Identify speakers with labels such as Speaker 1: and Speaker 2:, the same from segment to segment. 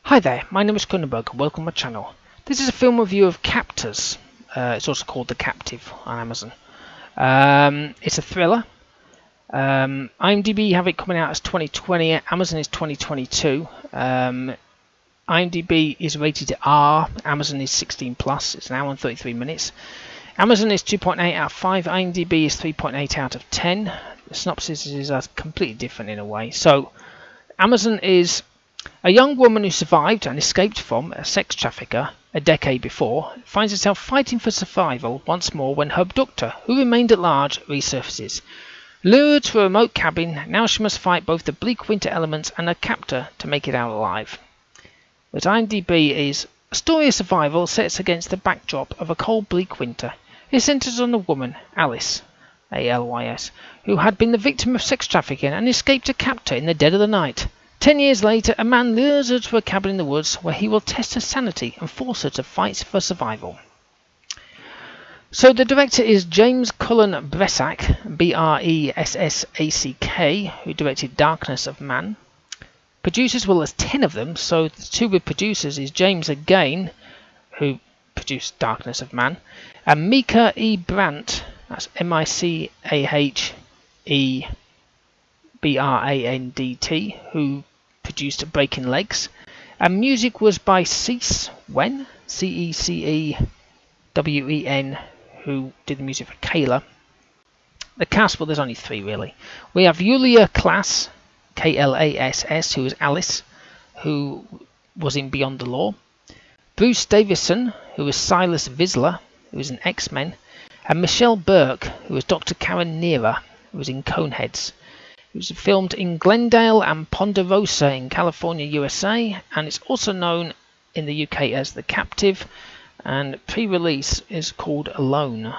Speaker 1: Hi there, my name is Kronenberg and welcome to my channel. This is a film review of Captors. It's also called The Captive on Amazon. It's a thriller. IMDb have it coming out as 2020, Amazon is 2022. IMDb is rated R, Amazon is 16+, it's an hour and 33 minutes. Amazon is 2.8 out of 5, IMDb is 3.8 out of 10. The synopsis is completely different in a way. So, Amazon is a young woman who survived and escaped from a sex trafficker a decade before finds herself fighting for survival once more when her abductor, who remained at large, resurfaces. Lured to a remote cabin, now she must fight both the bleak winter elements and her captor to make it out alive. But IMDb is a story of survival set against the backdrop of a cold, bleak winter. It centers on a woman, Alice, A-L-Y-S, who had been the victim of sex trafficking and escaped a captor in the dead of the night. 10 years later, a man lures her to a cabin in the woods where he will test her sanity and force her to fight for survival. So the director is James Cullen Bressack, B-R-E-S-S-A-C-K, who directed Darkness of Man. Producers, well, there's 10 of them, so the two with producers is James again, who produced Darkness of Man, and Micah E. Brandt, that's M-I-C-A-H-E-B-R-A-N-D-T, who produced Breaking Legs, and music was by Ceecewen, C-E-C-E-W-E-N, who did the music for Kayla. The cast, well, there's only 3 really. We have Julia Klass, K-L-A-S-S, who is Alice, who was in Beyond the Law. Bruce Davison, who is Silas Vizsla, who is in X-Men. And Michelle Burke, who is Dr. Karen Neera, who was in Coneheads. It was filmed in Glendale and Ponderosa in California, USA, and it's also known in the UK as The Captive, and pre-release is called Alone.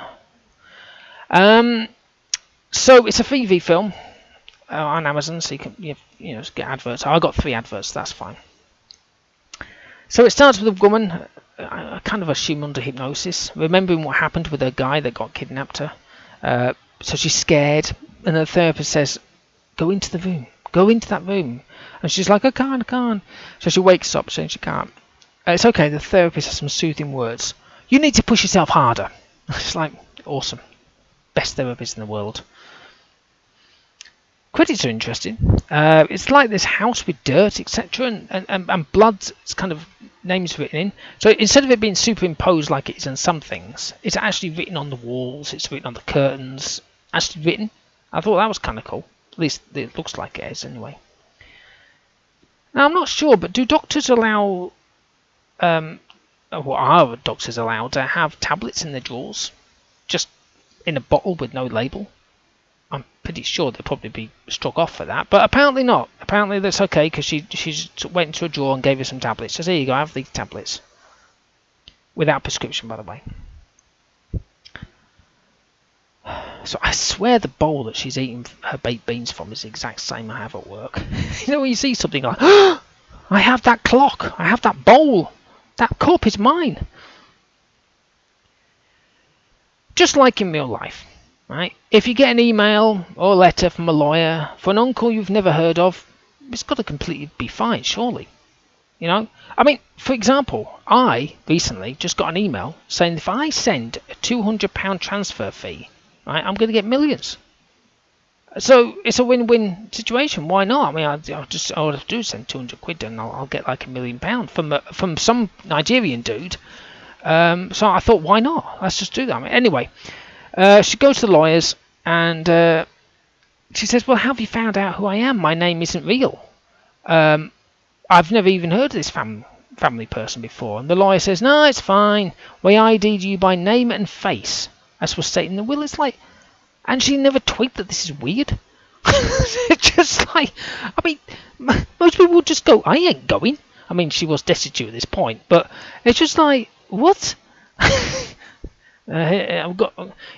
Speaker 1: So it's a freebie film on Amazon, so you can get adverts. I got 3 adverts, that's fine. So it starts with a woman, I kind of assume under hypnosis, remembering what happened with her guy that got kidnapped her. So she's scared, and her therapist says, "Go into the room. Go into that room." And she's like, I can't. So she wakes up saying she can't. It's okay, the therapist has some soothing words. "You need to push yourself harder." It's like, awesome. Best therapist in the world. Credits are interesting. It's like this house with dirt, etc. And blood, it's kind of names written in. So instead of it being superimposed like it is in some things, it's actually written on the walls, it's written on the curtains. Actually written. I thought that was kind of cool. At least it looks like it is anyway. Now I'm not sure, but do doctors allow, are doctors allowed to have tablets in their drawers, just in a bottle with no label? I'm pretty sure they'll probably be struck off for that, but apparently not. Apparently that's okay because she went into a drawer and gave her some tablets. So there you go, have these tablets without prescription, by the way. So I swear the bowl that she's eating her baked beans from is the exact same I have at work. You know when you see something like, oh, I have that clock, I have that bowl, that cup is mine. Just like in real life, right? If you get an email or a letter from a lawyer for an uncle you've never heard of, it's got to completely be fine, surely. You know? I mean, for example, I recently just got an email saying if I send a £200 transfer fee, right, I'm going to get millions. So it's a win-win situation. Why not? I mean, all I have to do is send 200 quid and I'll get like £1 million from some Nigerian dude. So I thought, why not? Let's just do that. I mean, anyway, she goes to the lawyers and she says, well, how have you found out who I am? My name isn't real. I've never even heard of this family person before. And the lawyer says, no, it's fine. We ID'd you by name and face, as was stated in the will. It's like, and she never tweeted that this is weird. It's just like, I mean, most people would just go, I ain't going. I mean, she was destitute at this point, but it's just like, what?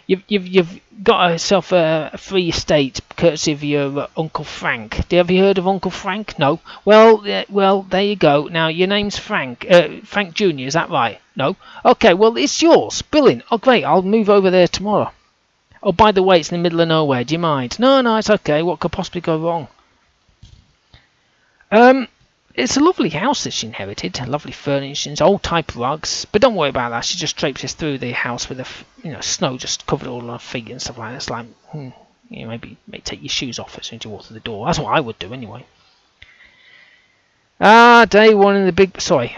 Speaker 1: You've got yourself a free estate courtesy of your Uncle Frank. Have you heard of Uncle Frank? No. Well, there you go. Now your name's Frank. Frank Jr. Is that right? No. Okay. Well, it's yours. Brilliant. Oh, great. I'll move over there tomorrow. Oh, by the way, it's in the middle of nowhere. Do you mind? No, it's okay. What could possibly go wrong? it's a lovely house that she inherited, lovely furnishings, old type rugs. But don't worry about that. She just traipses through the house with snow just covered all on her feet and stuff like that. It's like, maybe take your shoes off as soon as you walk through the door. That's what I would do anyway. Day one in the big. Sorry.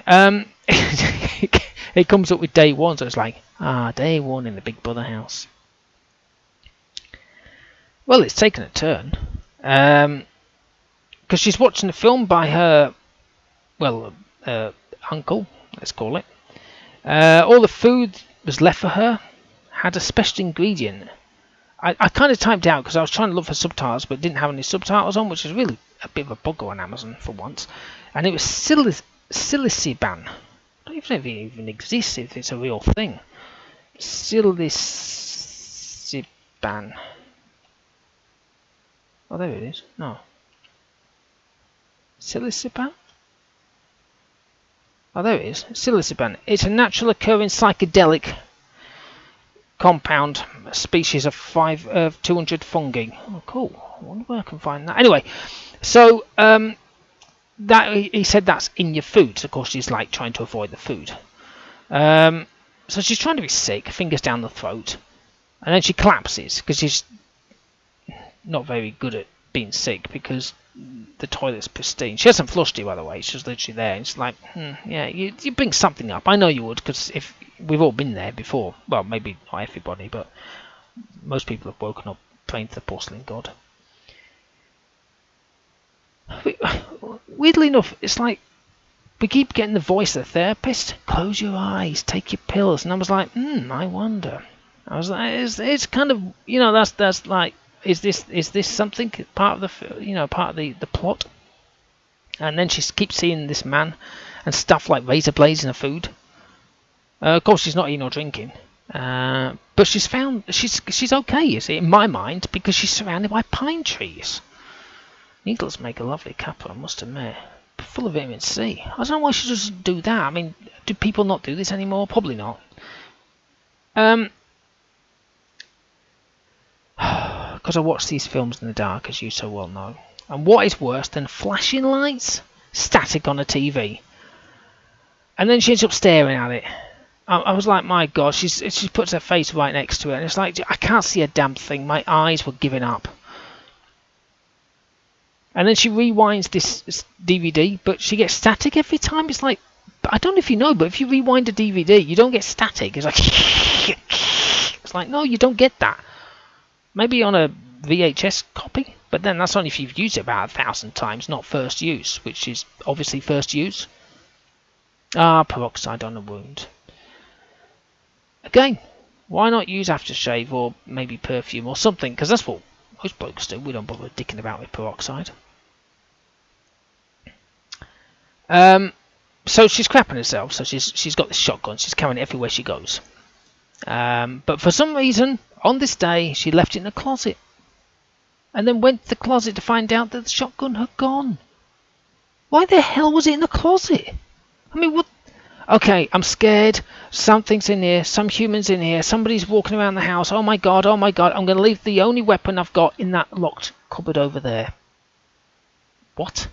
Speaker 1: It comes up with day one, so it's like, day one in the Big Brother house. Well, it's taken a turn. Because she's watching a film by her, uncle, let's call it. All the food was left for her had a special ingredient. I kind of typed out because I was trying to look for subtitles, but didn't have any subtitles on, which is really a bit of a bugger on Amazon for once. And it was psilocybin. I don't even know if it even exists, if it's a real thing. Psilocybin. Oh, there it is. No. Psilocybin? Oh, there it is. Psilocybin. It's a natural occurring psychedelic compound, a species of 200 fungi. Oh, cool. I wonder where I can find that. Anyway, so that he said that's in your food. So of course she's like trying to avoid the food. So she's trying to be sick, fingers down the throat, and then she collapses because she's not very good at being sick because the toilet's pristine. She hasn't flushed it, by the way. She's literally there. It's like, yeah, you bring something up. I know you would, because if we've all been there before. Well, maybe not everybody, but most people have woken up praying to the porcelain god. Weirdly enough, it's like we keep getting the voice of the therapist. Close your eyes, take your pills, and I was like, I wonder. I was like, it's kind of, that's like. Is this something part of the the plot? And then she keeps seeing this man and stuff like razor blades in her food. Of course, she's not eating or drinking, but she's okay. You see, in my mind, because she's surrounded by pine trees. Needles make a lovely cuppa, I must admit, full of vitamin C. I don't know why she doesn't do that. I mean, do people not do this anymore? Probably not. Because I watch these films in the dark, as you so well know. And what is worse than flashing lights? Static on a TV. And then she ends up staring at it. I was like, my God, she puts her face right next to it, and it's like, I can't see a damn thing. My eyes were giving up. And then she rewinds this DVD, but she gets static every time. It's like, I don't know if you know, but if you rewind a DVD, you don't get static. It's like, it's like, no, you don't get that. Maybe on a VHS copy, but then that's only if you've used it about 1,000 times, not first use, which is obviously first use. Peroxide on a wound. Again, why not use aftershave or maybe perfume or something? Because that's what most blokes do. We don't bother dicking about with peroxide. So she's crapping herself. So she's got this shotgun. She's carrying it everywhere she goes. But for some reason, on this day, she left it in a closet. And then went to the closet to find out that the shotgun had gone. Why the hell was it in the closet? I mean, what? Okay, I'm scared. Something's in here. Some human's in here. Somebody's walking around the house. Oh my God, oh my God. I'm going to leave the only weapon I've got in that locked cupboard over there. What?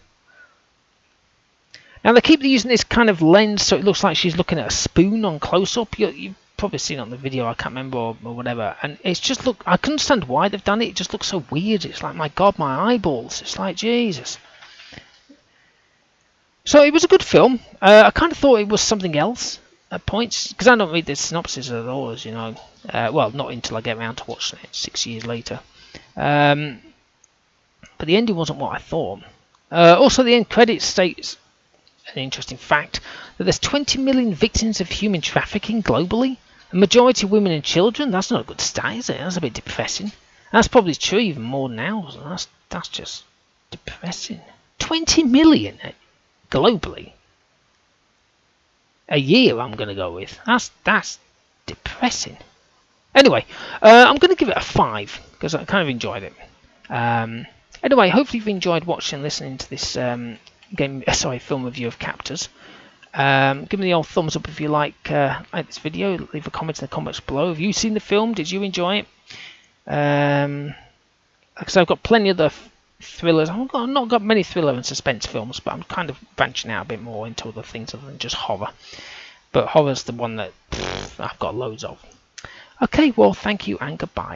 Speaker 1: Now, they keep using this kind of lens so it looks like she's looking at a spoon on close-up. You've probably seen it on the video, I can't remember, or whatever. And it's just, look, I can understand why they've done it. It just looks so weird. It's like, my God, my eyeballs. It's like, Jesus. So it was a good film. I kind of thought it was something else at points, because I don't read the synopsis at all, as you know. Well, not until I get around to watching it 6 years later. But the ending wasn't what I thought. Also, the end credits states an interesting fact that there's 20 million victims of human trafficking globally. A majority of women and children. That's not a good stat, is it? That's a bit depressing. That's probably true even more now. That's just depressing. 20 million globally. A year, I'm going to go with. That's depressing. Anyway, I'm going to give it a 5 because I kind of enjoyed it. Anyway, hopefully you've enjoyed watching and listening to this film review of Captors. Give me the old thumbs up if you like this video. Leave a comment in the comments below. Have you seen the film? Did you enjoy it? Because I've got plenty of other thrillers. I've not got many thriller and suspense films, but I'm kind of branching out a bit more into other things other than just horror. But horror's the one that I've got loads of. Okay, well, thank you and goodbye.